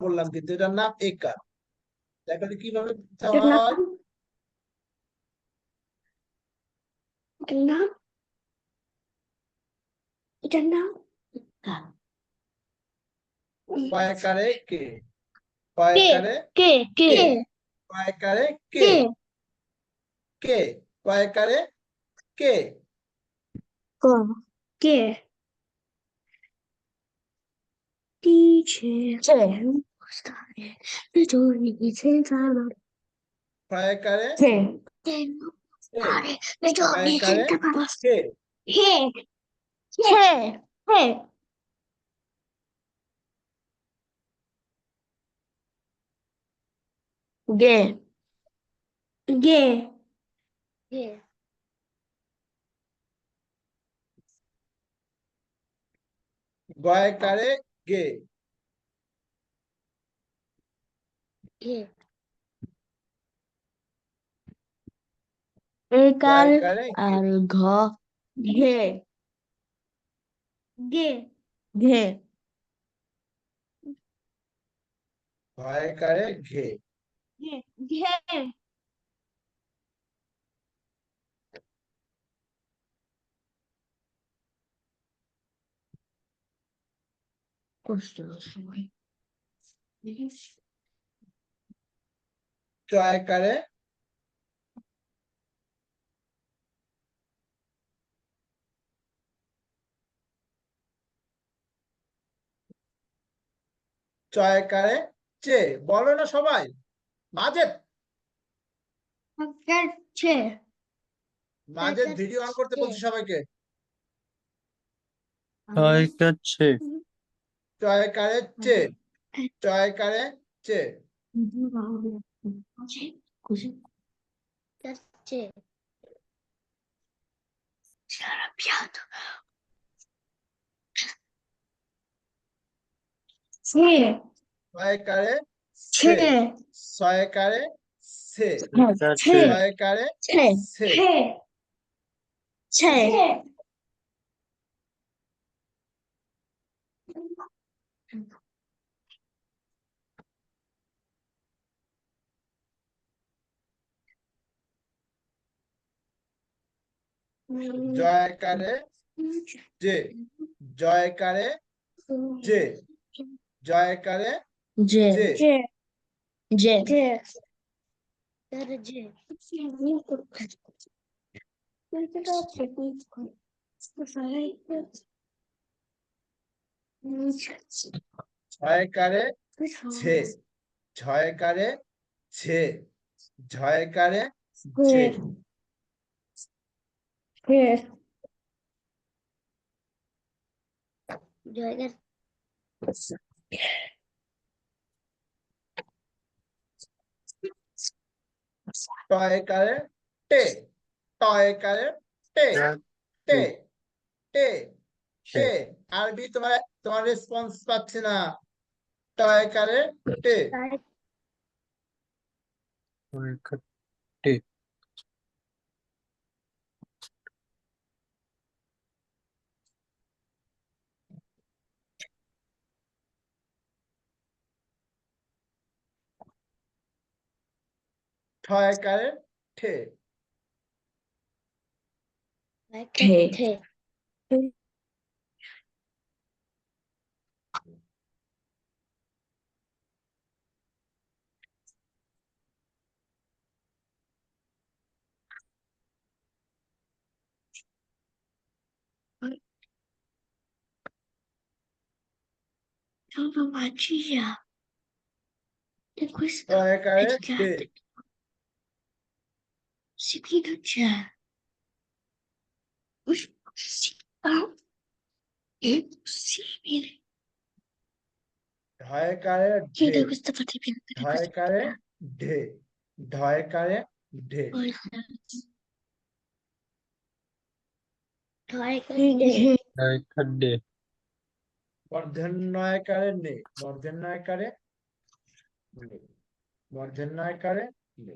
বললাম, কিন্তু এটার নাম একার। একারে কিভাবে লিখতে এটার নাম হয়? এটার নাম এটার নাম কয়কারে কে? কে কয়কারে কে কে কে? কয়কারে কে? কে কে? কয়কারে কে? ক কে কয়কারে কে কে? কয়কারে কে? হে হে হে গে গে গে গয়কারে গে? গে একার গয়কারে গে? আর ঘ ঘে গে ঘে গয়কারে ঘে? ঘে ঘে কষ্ট সময় চয়কারে? চয়কারে চে? বলো না সবাই। মাজেদ, ছে মাজেদ ভিডিও অন করতে বলছি সবাইকে। হয়েছে চয়কারে চে? চয়কারে চে? ছয়কারে ছে? ছয়কারে ছে? ছয়কারে ছে? জয়কারে জে? জয়কারে জে? জয়কারে যে জে? যে যে ছয়কারে ছে? ছয়কারে ছে? ছয়কারে ছে? টয়কারে টে? টয়কারে টে? টে? টে? টে? আরবি তোমার তোমার রেসপন্স পাচ্ছি না। টয়কারে টে? ছয়কারে ঠে? ছয়কারে টে? ঢয়কারে ঢে? ঢয়কারে ঢে? ঢয়কারে ঢে? মূর্ধন্যয়কারে নে? মূর্ধন্যয়কারে নে? মূর্ধন্যয়কারে নে?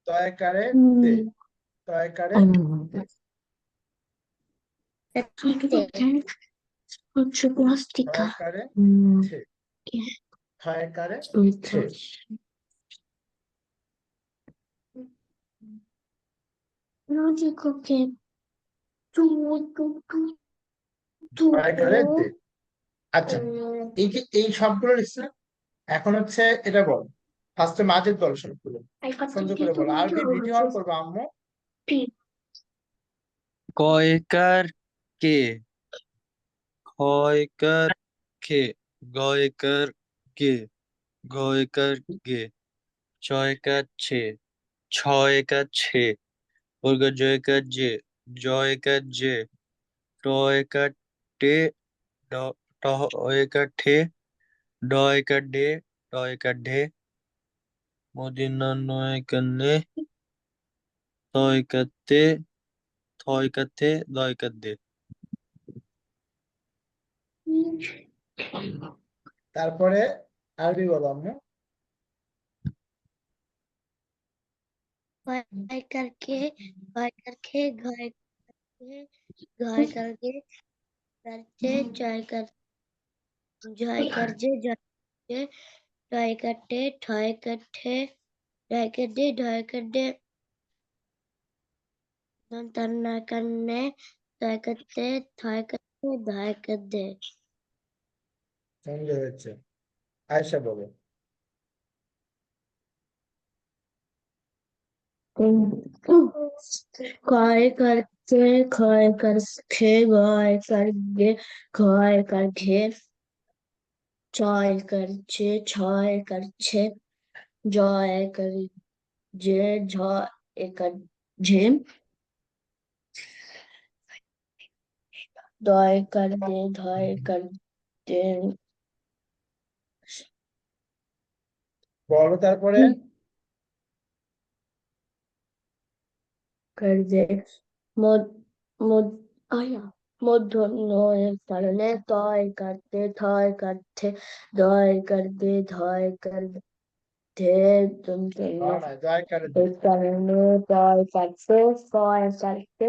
তয়কারে তে? তয়কারে তে? হচ্ছে প্লাস্টিকা ছয়কারে ছে ছয়কারে ছে লজিককে ছয়কারে দে। আচ্ছা, এই যে এই সবগুলো লিখছে, এখন হচ্ছে এটা বল, ফার্স্টে মাঝের বল সবগুলো সুন্দর করে বলো। আরবি ভিডিও অন করবো আম্মু। কয়কার কে, ক্ষয়কার খে, গয়কার গে, গয়কার গে, ছয়কার ছে, ছয়কার ছে, বর্গা জয়কার জে, জয়কার জে, টয়কার টে, টয়কার ঠে, ডয়কার ডে, টয়কার ঢে, মদিনা নয়কার নে, তয়কার তে, থয়কার থে, দয়কার দে। তারপরে আরবি বলো আম্মু। ঘয় করকে ঘয় করকে ঘয় ঘয় করকে করছে জয় করছে টয় করতে ঠয় করতে ঢয় করতে ঢয় করতে তন্না করনে টয় করতে ঠয় করতে ঢয় করতে সুন্দর হচ্ছে। আয়েশা বলো। ক্ষয় করতে ক্ষয় করছে গয় করবে ক্ষয় করছে ছয় করছে ছয় করছে জয় কর যে ঝয় করছে দয় করতে ধয় করতে বলো তারপরে। করতে মদ মদ আয়া মূর্ধন্যের কারণে তয় করতে থয় করতে দয় করতে ধয় করতে না না, জয় করে দে। এই কারণে তয় করতে কয় করতে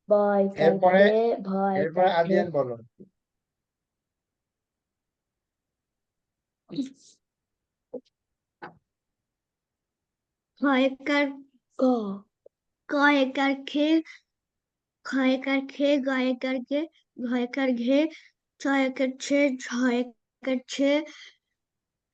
বয় এরপরে করতে ভয় এরপরে করতে আদিয়ান বলো। ক্ষয় কর ক কয় করকে ক্ষয় করকে গয় করকে ভয় কর ঘে ছয় করছে ঝয় করছে